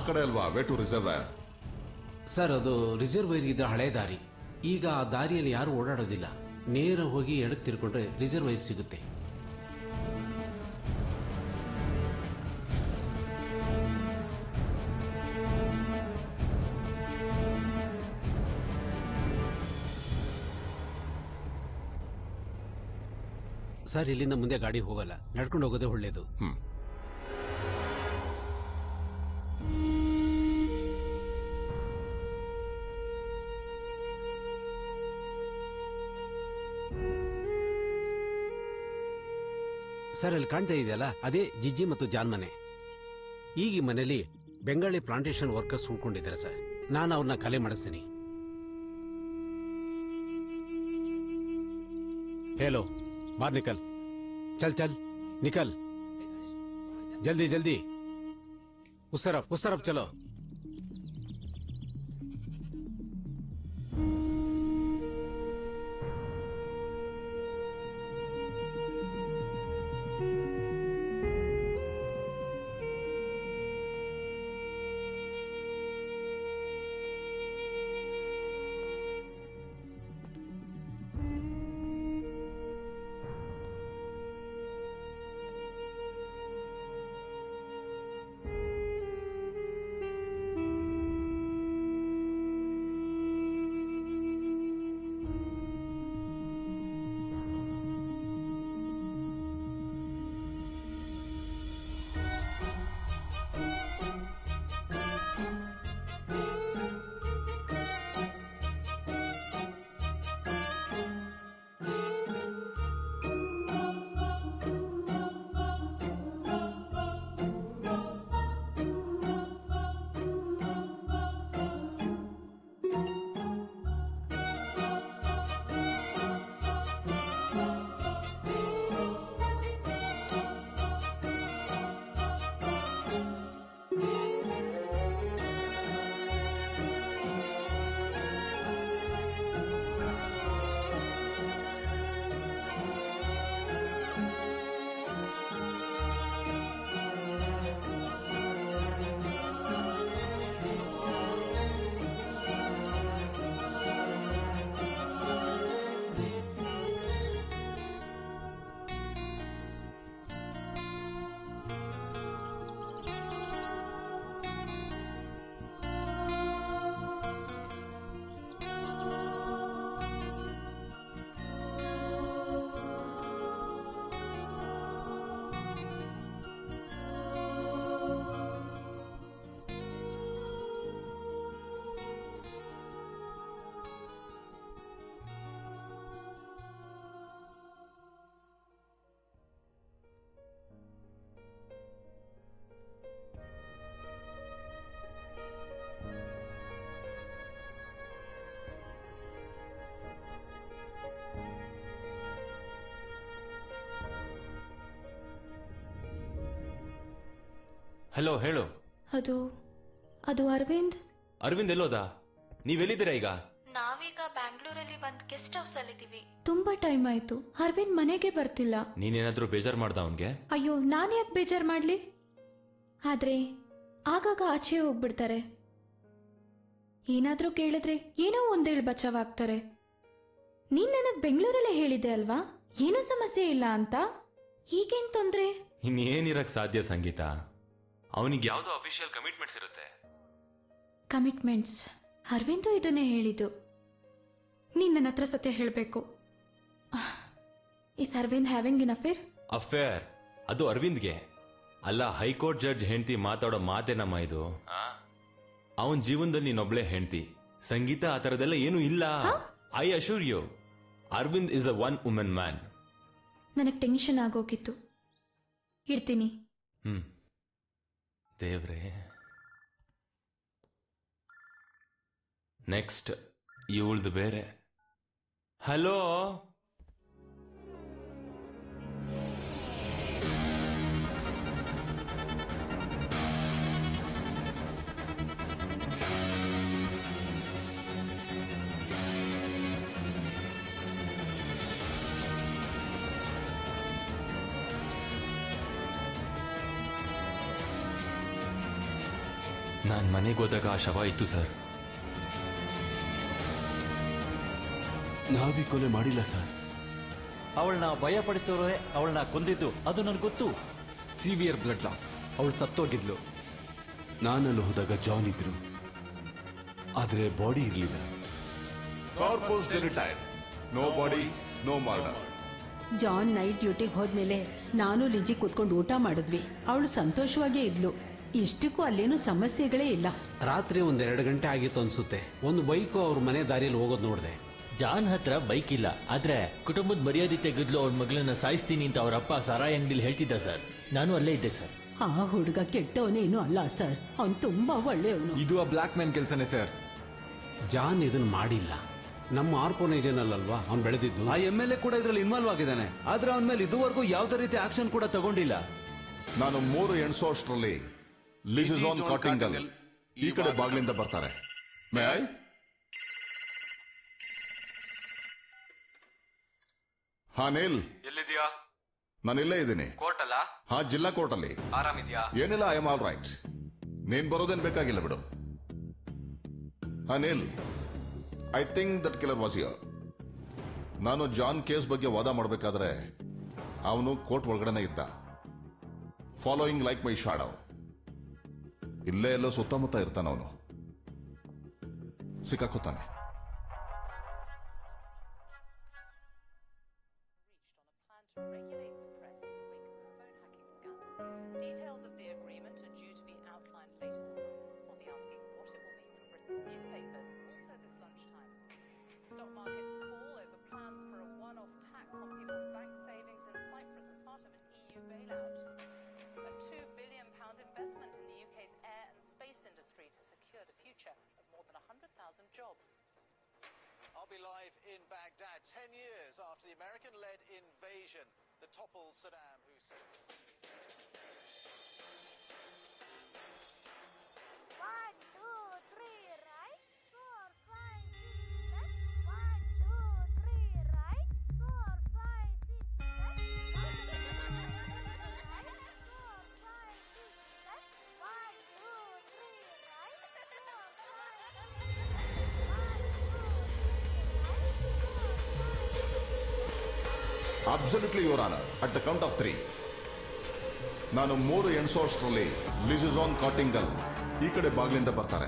ಕಡೆ ಅಲ್ವಾ way to reservoir? Sir, ಅದು ರಿಸರ್ವೈರ್ ಇದ್ದ ಹಳೆ ದಾರಿ. ಈಗ ಆ ದಾರಿಯಲ್ಲಿ ಯಾರು ಓಡಾಡೋದಿಲ್ಲ. ನೇರ ಹೋಗಿ ಎಡಕ್ಕೆ ತಿರ್ಕೊಂಡ್ರೆ ರಿಸರ್ವೈರ್ ಸಿಗುತ್ತೆ. ಸರ್, ಇಲ್ಲಿಂದ ಮುಂದೆ ಗಾಡಿ ಹೋಗಲ್ಲ. ನಡ್ಕೊಂಡು ಹೋಗೋದೇ ಒಳ್ಳೇದು. ಸರ್, ಅಲ್ಲಿ ಕಾಣ್ತಾ ಇದೆಯಲ್ಲ, ಅದೇ ಜಿಜ್ಜಿ ಮತ್ತು ಜಾನ್ ಮನೆ. ಈಗ ಈ ಮನೆಯಲ್ಲಿ ಬೆಂಗಾಳಿ ಪ್ಲಾಂಟೇಶನ್ ವರ್ಕರ್ಸ್ ಉಳ್ಕೊಂಡಿದ್ದಾರೆ ಸರ್. ನಾನು ಅವ್ರನ್ನ ಕಲೆ ಮಾಡಿಸ್ತೀನಿ. हेलो, बाहर निकल. चल चल निकल, जल्दी जल्दी. उस तरफ चलो. ಹಲೋ, ಹೇಳು. ಅದು ಅರವಿಂದ್ ಎಲ್ಲೋದಾ? ನೀವೆಲ್ಲಿದ್ದೀರಾ ಈಗ? ನಾವೀಗ ಬ್ಯಾಂಗ್ಳೂರಲ್ಲಿ ಒಂದ್ ಗೆಸ್ಟ್ ಹೌಸ್ ಅಲ್ಲಿದ್ದೀವಿ. ತುಂಬಾ ಟೈಮ್ ಆಯ್ತು, ಅರವಿಂದ್ ಮನೆಗೆ ಬರ್ತಿಲ್ಲ. ನೀನೇನಾದ್ರೂ ಬೇಜಾರ್ ಮಾಡ್ದ ಅವನ್ಗೆ? ಅಯ್ಯೋ, ನಾನು ಯಾಕೆ ಬೇಜಾರ್ ಮಾಡ್ಲಿ? ಆದ್ರೆ ಆಗಾಗ ಆಚೆ ಹೋಗ್ಬಿಡ್ತಾರೆ. ಏನಾದ್ರೂ ಕೇಳಿದ್ರೆ ಏನೋ ಒಂದೇಳು ಬಚಾವಾಗ್ತಾರೆ. ನೀನ್ ನನಗ್ ಬೆಂಗಳೂರಲ್ಲೇ ಹೇಳಿದೆ ಅಲ್ವಾ, ಏನೂ ಸಮಸ್ಯೆ ಇಲ್ಲ ಅಂತ. ಈಗೇನ್ ತೊಂದ್ರೆ? ಇನ್ನೇನಿರಕ್ ಸಾಧ್ಯ ಸಂಗೀತ? ಅವನಿಗೆ ಯಾವ್ದೋ ಅಫಿಷಿಯಲ್ ಕಮಿಟ್ಮೆಂಟ್ಸ್ ಇರುತ್ತೆ. ಕಮಿಟ್ಮೆಂಟ್ಸ್? ಅರವಿಂದು ಇದನ್ನೇ ಹೇಳಿದ್ದು. ನೀನ್ ನನ್ನ ಹತ್ರ ಸತ್ಯ ಹೇಳ್ಬೇಕು. Is Aravind having an affair? ಅದು ಅರವಿಂದ್ಗೆ ಅಲ್ಲ, ಹೈಕೋರ್ಟ್ ಜಡ್ಜ್ ಹೆಂಡತಿ ಮಾತಾಡೋ ಮಾತೇನಮ್ಮ ಇದು? ಅವನ್ ಜೀವನದಲ್ಲಿ ನೀನೊಬ್ಳೆ ಹೆಂಡತಿ. ಸಂಗೀತ ಆ ತರದೆಲ್ಲ ಏನೂ ಇಲ್ಲ. I assure you, Aravind is a one women man. ನನಗೆ ಟೆನ್ಷನ್ ಆಗೋಗಿತ್ತು. ಇಡ್ತೀನಿ. ದೇವ್ರೆ. ನೆಕ್ಸ್ಟ್ ಇವಳ್ದು ಬೇರೆ. ಹಲೋ, ನಾನು ಮನೆಗೆ ಹೋದಾಗ ಆ ಶವ ಇತ್ತು ಸರ್. ನಾವೀ ಕೊಲೆ ಮಾಡಿಲ್ಲ ಸರ್. ಅವಳನ್ನ ಭಯಪಡಿಸೋರೇ ಅವಳನ್ನ ಕೊಂದಿದ್ದು, ಅದು ನನಗೆ ಗೊತ್ತು. ಸಿವಿಯರ್ ಬ್ಲಡ್ ಲಾಸ್, ಅವಳು ಸತ್ತೋಗಿದ್ಲು. ನಾನಲ್ಲಿ ಹೋದಾಗ ಜಾನ್ ಇದ್ರು, ಆದ್ರೆ ಬಾಡಿ ಇರಲಿಲ್ಲ. Corpus delicti, no body no murder. John night ಡ್ಯೂಟಿಗೆ ಹೋದ್ಮೇಲೆ ನಾನು ಲಿಜಿ ಕೂತ್ಕೊಂಡು ಊಟ ಮಾಡಿದ್ವಿ. ಅವಳು ಸಂತೋಷವಾಗೇ ಇದ್ಲು. ಇಷ್ಟಕ್ಕೂ ಅಲ್ಲೇನು ಸಮಸ್ಯೆಗಳೇ ಇಲ್ಲ. ರಾತ್ರಿ 1-2 ಗಂಟೆ ಆಗಿತ್ತು ಅನ್ಸುತ್ತೆ. ಒಂದು ಬೈಕು ಅವ್ರ ಮನೆ ದಾರಿಯಲ್ಲಿ ಹೋಗೋದು ನೋಡಿದೆ. ಜಾನ್ ಹತ್ರ ಬೈಕ್ ಇಲ್ಲ, ಆದ್ರೆ ಕುಟುಂಬದ ಮರ್ಯಾದೆ ತೆಗೆದ್ಲು ಅವಳ ಮಗಳನ್ನ ಸಾಯಿಸ್ತೀನಿ ಅಂತ ಅವರಪ್ಪ ಸಾರಾಯಿ ಅಂಗಡಿಲಿ ಹೇಳ್ತಿದ್ದ ಸರ್. ನಾನು ಅಲ್ಲೇ ಇದ್ದೆ ಸರ್. ಆ ಹುಡುಗ ಕೆಟ್ಟವನೇನು ಅಲ್ಲ ಸರ್, ಅವನು ತುಂಬಾ ಒಳ್ಳೆಯವನು. ಇದು ಆ ಬ್ಲಾಕ್ ಮ್ಯಾನ್ ಕೆಲಸನೇ ಸರ್. ಜಾನ್ ಇದನ್ನ ಮಾಡಿಲ್ಲ. ನಮ್ಮ ಆರ್ಫನೇಜನಲ್ವಾ ಅವ್ನು ಬೆಳೆದಿದ್ದು. ಆ MLA ಕೂಡ ಇದರಲ್ಲಿ ಇನ್ವಾಲ್ವ್ ಆಗಿದ್ದಾನೆ, ಆದ್ರೆ ಅವನ ಮೇಲೆ ಇದುವರೆಗೂ ಯಾವುದೇ ರೀತಿ ಆಕ್ಷನ್ ಕೂಡ ತಗೊಂಡಿಲ್ಲ. ನಾನು 3 ಎಣ್ಸೋಷ್ಟರಲ್ಲಿ ಲಿಜಿಜಾನ್ ಕಾಟಿಂಗಲ್ ಈ ಕಡೆ ಬಾಗಿಲಿಂದ ಬರ್ತಾರೆ. May I? ಹಾ ನೀಲ್, ಎಲ್ಲಿದ್ಯಾ? ನಾನು ಇಲ್ಲೇ ಇದ್ದೀನಿ. ಕೋರ್ಟ್ ಅಲ್ಲ? ಹಾ, ಜಿಲ್ಲಾ ಕೋರ್ಟ್ ಅಲ್ಲಿ. ಆರಾಮಿದ್ಯಾ? ಏನಿಲ್ಲ, ಐ ಆಮ್ ಆಲ್ ರೈಟ್. ನೀನ್ ಬರೋದೇನ್ ಬೇಕಾಗಿಲ್ಲ ಬಿಡು. ಹಾ Neel, I think that killer was here. ನಾನು ಜಾನ್ ಕೇಸ್ ಬಗ್ಗೆ ವಾದ ಮಾಡಬೇಕಾದ್ರೆ ಅವನು ಕೋರ್ಟ್ ಒಳಗಡೆನೆ ಇದ್ದ, ಫಾಲೋಯಿಂಗ್ ಲೈಕ್ ಮೈ ಶಾಡೋ. ಇಲ್ಲೇ ಎಲ್ಲೋ ಸುತ್ತಮುತ್ತ ಇರ್ತಾನ ಅವನು, ಸಿಕ್ಕಾಕೋತಾನೆ. Details of the agreement are due to be outlined later this month. We'll be asking what it will mean for Britain's newspapers also this lunchtime. Stock markets fall over plans for a one-off tax on people's bank savings in Cyprus as part of an EU bailout. A £2 billion investment in the UK's air and space industry to secure the future of more than 100,000 jobs. I'll be live in Baghdad 10 years after the American-led invasion that toppled Saddam Hussein. 1, 2, 3, right, 4, 5, 6, left. 1, 2, 3, right, 4, 5, 6, left. 1, 2, 3, right, 4, 5, 6, left. 1, 2, 3, right, 4, 5, 6, left. 1, 2, 3, right, 4, 5, 6, left. Absolutely your honour, at the count of 3 ನಾನು 3 ಎಣ್ಸೋಷ್ಟರಲ್ಲಿ ಲಿಜಿಜಾನ್ ಕಾಟಿಂಗಲ್ ಈ ಕಡೆ ಬಾಗಿಲಿಂದ ಬರ್ತಾರೆ.